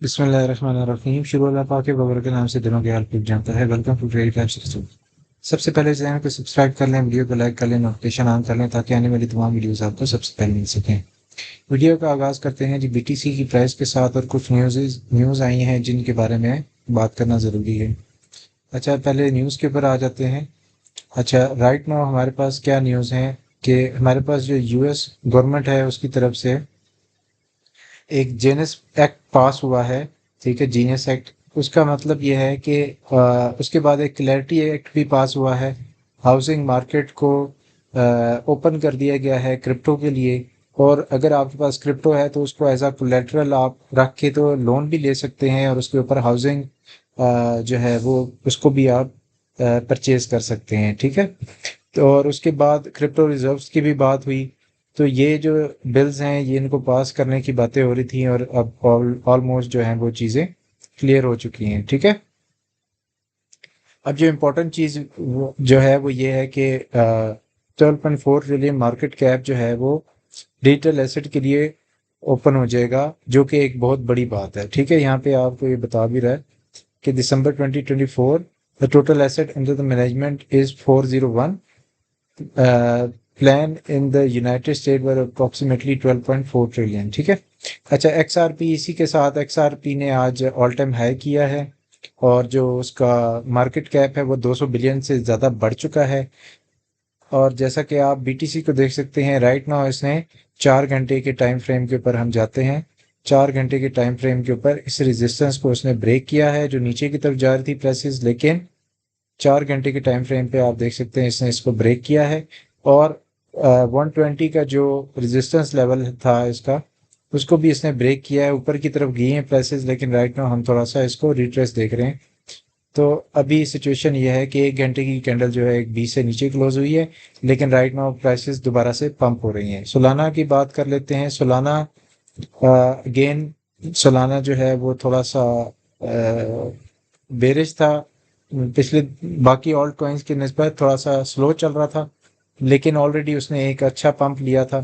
बिस्मिल्लाहिर्रहमानिर्रहीम। शुरू अल्लाह पाक के बबर के नाम से दिनों के हाल पूछ जानता है। वेलकम टू ट्रेड टाइप्स रसूल। सबसे पहले चैनल को सब्सक्राइब कर लें, वीडियो को लाइक कर लें, नोटिफिकेशन ऑन कर लें ताकि आने वाली तमाम वीडियोस आपको सबसे पहले मिल सकें। वीडियो का आगाज़ करते हैं जी बीटीसी की प्राइस के साथ और कुछ न्यूज़ आई हैं जिनके बारे में बात करना ज़रूरी है। अच्छा, पहले न्यूज़ के ऊपर आ जाते हैं। अच्छा, राइट नाउ हमारे पास क्या न्यूज़ हैं कि हमारे पास जो यूएस गवर्नमेंट है उसकी तरफ से एक जेनस एक्ट पास हुआ है। ठीक है, जीनियस एक्ट। उसका मतलब ये है कि उसके बाद एक क्लैरिटी एक्ट भी पास हुआ है। हाउसिंग मार्केट को ओपन कर दिया गया है क्रिप्टो के लिए। और अगर आपके पास क्रिप्टो है तो उसको एज अ कोलेटरल आप रख के तो लोन भी ले सकते हैं और उसके ऊपर हाउसिंग जो है वो उसको भी आप परचेज कर सकते हैं। ठीक है, तो और उसके बाद क्रिप्टो रिजर्व्स की भी बात हुई। तो ये जो बिल्स हैं ये इनको पास करने की बातें हो रही थी और अब ऑलमोस्ट जो है वो चीज़ें क्लियर हो चुकी हैं। ठीक है, अब जो इम्पोर्टेंट चीज़ जो है वो ये है कि 12.4 ट्रिलियन मार्केट कैप जो है वो डिजिटल एसेट के लिए ओपन हो जाएगा, जो कि एक बहुत बड़ी बात है। ठीक है, यहाँ पे आपको ये बता भी रहा है कि दिसंबर 2024 the total asset under the management is 401 plan in the United state were approximately 12.4 trillion. ठीक है, अच्छा, एक्सआरपी इसी के साथ एक्सआरपी ने आज ऑल टाइम हाई किया है और जो उसका मार्केट कैप है वो 200 बिलियन से ज़्यादा बढ़ चुका है। और जैसा कि आप बीटीसी को देख सकते हैं राइट नाउ, इसने 4 घंटे के टाइम फ्रेम के ऊपर हम जाते हैं। 4 घंटे के टाइम फ्रेम के ऊपर इस रेजिस्टेंस को उसने ब्रेक किया है जो नीचे की तरफ जा रही थी प्राइसेस, लेकिन 4 घंटे के टाइम फ्रेम पे आप देख सकते हैं इसने इसको ब्रेक किया है। और 120 का जो रेजिस्टेंस लेवल था इसका, उसको भी इसने ब्रेक किया है। ऊपर की तरफ गई हैं प्राइसेस, लेकिन राइट नाउ हम थोड़ा सा इसको रिट्रेस देख रहे हैं। तो अभी सिचुएशन ये है कि 1 घंटे की कैंडल जो है एक 20 से नीचे क्लोज हुई है, लेकिन राइट नाउ प्राइसेस दोबारा से पंप हो रही हैं। सोलाना की बात कर लेते हैं। सोलाना अगेन, सोलाना जो है वो थोड़ा सा बेरिश था। पिछले बाकी ऑल्ट कॉइन्स की निस्बत थोड़ा सा स्लो चल रहा था, लेकिन ऑलरेडी उसने एक अच्छा पंप लिया था।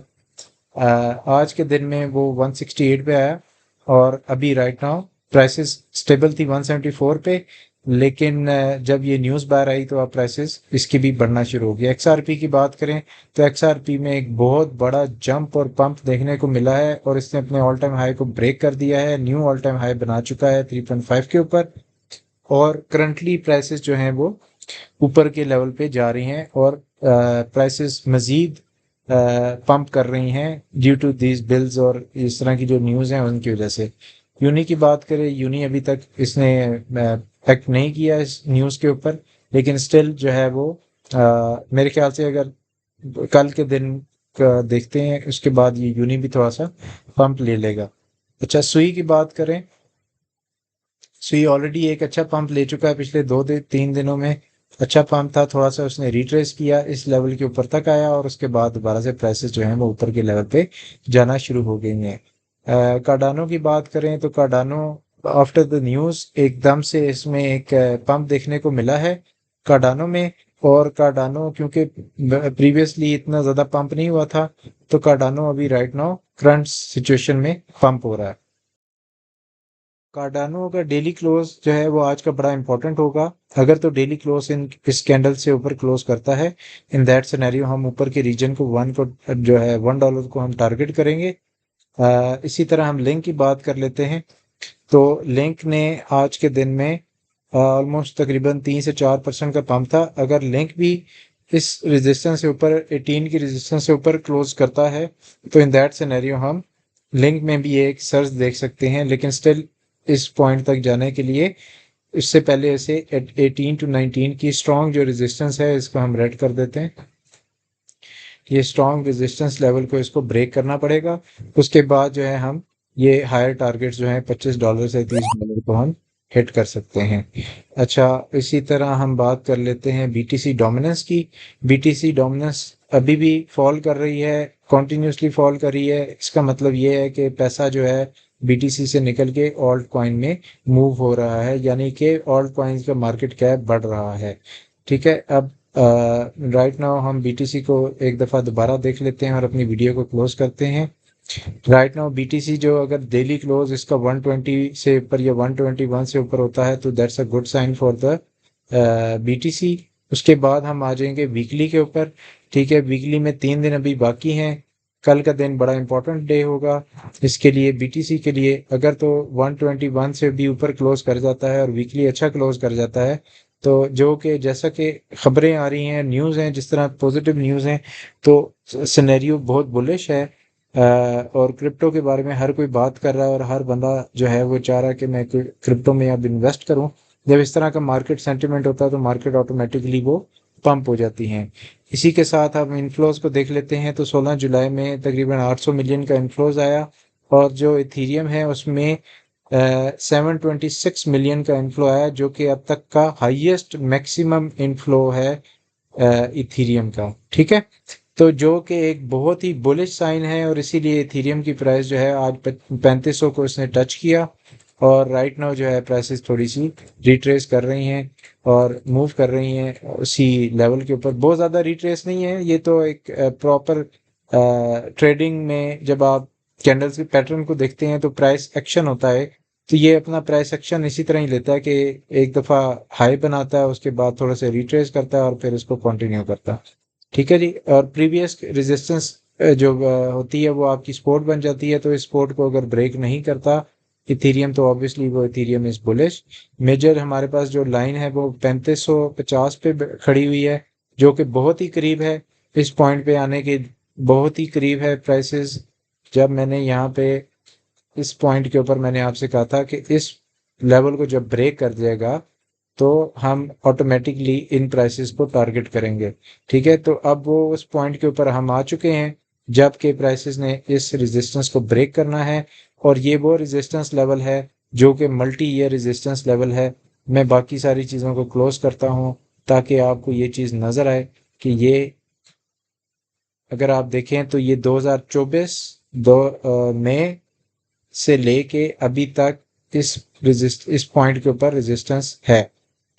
आज के दिन में वो 168 पे आया और अभी राइट नाउ प्राइसेस स्टेबल थी 174 पे। लेकिन जब ये न्यूज़ बाहर आई तो अब प्राइसेस इसकी भी बढ़ना शुरू हो गया। एक्सआरपी की बात करें तो एक्सआरपी में एक बहुत बड़ा जंप और पंप देखने को मिला है और इसने अपने ऑल टाइम हाई को ब्रेक कर दिया है। न्यू ऑल टाइम हाई बना चुका है 3.5 के ऊपर। और करंटली प्राइसेस जो हैं वो ऊपर के लेवल पे जा रही हैं और प्राइसेस मजीद पंप कर रही हैं ड्यू टू दीज बिल्स और इस तरह की जो न्यूज़ हैं उनकी वजह से। यूनी की बात करें, यूनी अभी तक इसने एक्ट नहीं किया इस न्यूज़ के ऊपर, लेकिन स्टिल जो है वो मेरे ख्याल से अगर कल के दिन का देखते हैं उसके बाद ये यूनी भी थोड़ा सा पंप ले लेगा। अच्छा, सुई की बात करें, सुई ऑलरेडी एक अच्छा पंप ले चुका है पिछले 3 दिनों में। अच्छा पंप था, थोड़ा सा उसने रिट्रेस किया, इस लेवल के ऊपर तक आया और उसके बाद दोबारा से प्राइसेस जो हैं वो ऊपर के लेवल पे जाना शुरू हो गई हैं। कार्डानो की बात करें तो कार्डानो आफ्टर द न्यूज़ एकदम से इसमें एक पंप देखने को मिला है कार्डानो में। और कार्डानो क्योंकि प्रीवियसली इतना ज़्यादा पंप नहीं हुआ था, तो कार्डानो अभी राइट नाउ करंट सिचुएशन में पंप हो रहा है। कार्डानो का डेली क्लोज जो है वो आज का बड़ा इंपॉर्टेंट होगा। अगर तो डेली क्लोज इन इस कैंडल से ऊपर क्लोज करता है, इन दैट सिनेरियो हम ऊपर के रीजन को वन को जो है $1 को हम टारगेट करेंगे। इसी तरह हम लिंक की बात कर लेते हैं। तो लिंक ने आज के दिन में ऑलमोस्ट तकरीबन 3 से 4% का पंप था। अगर लिंक भी इस रेजिस्टेंस से ऊपर 18 की रेजिस्टेंस से ऊपर क्लोज करता है तो इन दैट सिनेरियो हम लिंक में भी एक सर्च देख सकते हैं, लेकिन स्टिल इस पॉइंट तक जाने के लिए इससे पहले इसे 18 to 19 की स्ट्रॉन्ग जो रेजिस्टेंस है इसको हम रेड कर देते हैं। ये स्ट्रॉन्ग रेजिस्टेंस लेवल को इसको ब्रेक करना पड़ेगा। उसके बाद जो है हम ये हायर टारगेट्स जो हैं $25 से $30 को हम हिट कर सकते हैं। अच्छा, इसी तरह हम बात कर लेते हैं बीटीसी डोमिनेंस की। बीटीसी डोमिनेंस अभी भी फॉल कर रही है, कॉन्टिन्यूसली फॉल कर रही है। इसका मतलब ये है कि पैसा जो है बीटीसी से निकल के ऑल्ट कॉइन में मूव हो रहा है, यानी कि ऑल्ट कॉइन्स का मार्केट कैप बढ़ रहा है। ठीक है, अब राइट नाउ हम बीटीसी को एक दफ़ा दोबारा देख लेते हैं और अपनी वीडियो को क्लोज करते हैं। राइट नाउ बीटीसी जो अगर डेली क्लोज इसका 120 से ऊपर या 121 से ऊपर होता है तो that's a good sign for the BTC. उसके बाद हम आ जाएंगे वीकली के ऊपर। ठीक है, वीकली में 3 दिन अभी बाकी हैं। कल का दिन बड़ा इंपॉर्टेंट डे होगा इसके लिए, बीटीसी के लिए। अगर तो 121 से भी ऊपर क्लोज कर जाता है और वीकली अच्छा क्लोज कर जाता है तो जो कि जैसा कि खबरें आ रही हैं, न्यूज़ हैं, जिस तरह पॉजिटिव न्यूज़ हैं, तो सिनेरियो बहुत बुलिश है। और क्रिप्टो के बारे में हर कोई बात कर रहा है और हर बंदा जो है वो चाह रहा है कि मैं क्रिप्टो में अब इन्वेस्ट करूं। जब इस तरह का मार्केट सेंटिमेंट होता है तो मार्केट ऑटोमेटिकली वो पंप हो जाती हैं। इसी के साथ हम इन्फ्लोज को देख लेते हैं तो 16 जुलाई में तकरीबन 800 मिलियन का इन्फ्लोज आया और जो इथीरियम है उसमें 726 मिलियन का इन्फ्लो आया, जो कि अब तक का हाईएस्ट मैक्सिमम इन्फ्लो है इथीरियम का। ठीक है, तो जो कि एक बहुत ही बुलिश साइन है और इसीलिए इथीरियम की प्राइस जो है आज 3500 को इसने टच किया और राइट नाउ जो है प्राइसेस थोड़ी सी रिट्रेस कर रही हैं और मूव कर रही हैं उसी लेवल के ऊपर। बहुत ज़्यादा रिट्रेस नहीं है, ये तो एक प्रॉपर ट्रेडिंग में जब आप कैंडल्स के पैटर्न को देखते हैं तो प्राइस एक्शन होता है। तो ये अपना प्राइस एक्शन इसी तरह ही लेता है कि एक दफ़ा हाई बनाता है, उसके बाद थोड़ा सा रिट्रेस करता है और फिर इसको कंटिन्यू करता है। ठीक है जी, और प्रीवियस रेजिस्टेंस जो होती है वो आपकी सपोर्ट बन जाती है। तो इस सपोर्ट को अगर ब्रेक नहीं करता इथीरियम तो ऑब्वियसली वो इथीरियम इज बुलिश। मेजर हमारे पास जो लाइन है वो 3550 पे खड़ी हुई है, जो कि बहुत ही करीब है इस पॉइंट पे आने के, बहुत ही करीब है प्राइसेस। जब मैंने यहाँ पे इस पॉइंट के ऊपर मैंने आपसे कहा था कि इस लेवल को जब ब्रेक कर जाएगा तो हम ऑटोमेटिकली इन प्राइसेस को टारगेट करेंगे। ठीक है, तो अब वो उस पॉइंट के ऊपर हम आ चुके हैं जबकि प्राइसेस ने इस रेजिस्टेंस को ब्रेक करना है और ये वो रेजिस्टेंस लेवल है जो कि मल्टी ईयर रेजिस्टेंस लेवल है। मैं बाकी सारी चीज़ों को क्लोज करता हूँ ताकि आपको ये चीज़ नज़र आए कि ये अगर आप देखें तो ये 2024 मई से लेके अभी तक इस पॉइंट के ऊपर रेजिस्टेंस है।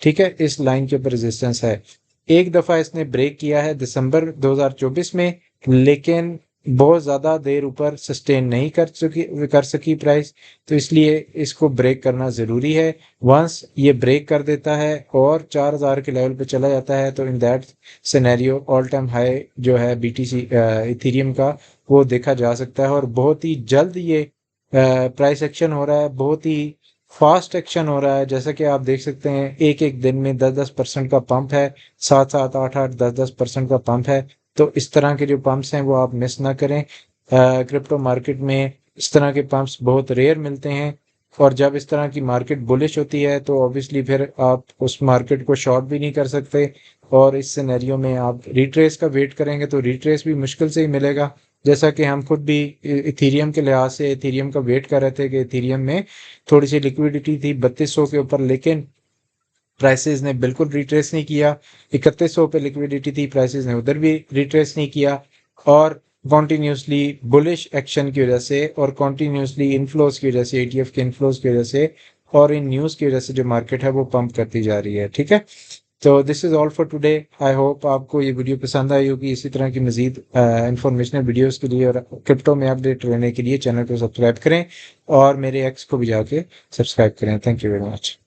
ठीक है, इस लाइन के ऊपर रेजिस्टेंस है। एक दफ़ा इसने ब्रेक किया है दिसंबर 2024 में, लेकिन बहुत ज़्यादा देर ऊपर सस्टेन नहीं कर सकी प्राइस। तो इसलिए इसको ब्रेक करना ज़रूरी है। वंस ये ब्रेक कर देता है और 4000 के लेवल पे चला जाता है तो in that scenario all time high जो है बीटीसी इथेरियम का वो देखा जा सकता है और बहुत ही जल्द ये प्राइस एक्शन हो रहा है, बहुत ही फास्ट एक्शन हो रहा है। जैसा कि आप देख सकते हैं एक एक दिन में 10-10% का पंप है, 7-7 8-8 10-10% का पंप है। तो इस तरह के जो पंप्स हैं वो आप मिस ना करें। क्रिप्टो मार्केट में इस तरह के पंप्स बहुत रेयर मिलते हैं और जब इस तरह की मार्केट बुलिश होती है तो ऑब्वियसली फिर आप उस मार्केट को शॉर्ट भी नहीं कर सकते और इस सिनेरियो में आप रिट्रेस का वेट करेंगे तो रिट्रेस भी मुश्किल से ही मिलेगा। जैसा कि हम खुद भी इथीरियम के लिहाज से इथीरियम का वेट कर रहे थे कि इथीरियम में थोड़ी सी लिक्विडिटी थी 3200 के ऊपर, लेकिन प्राइसेस ने बिल्कुल रिट्रेस नहीं किया। 3100 पे लिक्विडिटी थी, प्राइसेस ने उधर भी रिट्रेस नहीं किया और कॉन्टीन्यूसली बुलिश एक्शन की वजह से और कॉन्टीन्यूसली इन्फ्लोज की वजह से, एटीएफ के इन्फ्लोज की वजह से और इन न्यूज़ की वजह से जो मार्केट है वो पंप करती जा रही है। ठीक है, तो this is all for today. I hope आपको ये वीडियो पसंद आई होगी। इसी तरह की मजीद इंफॉर्मेशनल वीडियोस के लिए और क्रिप्टो में अपडेट रहने के लिए चैनल को सब्सक्राइब करें और मेरे एक्स को भी जाके सब्सक्राइब करें। Thank you very much.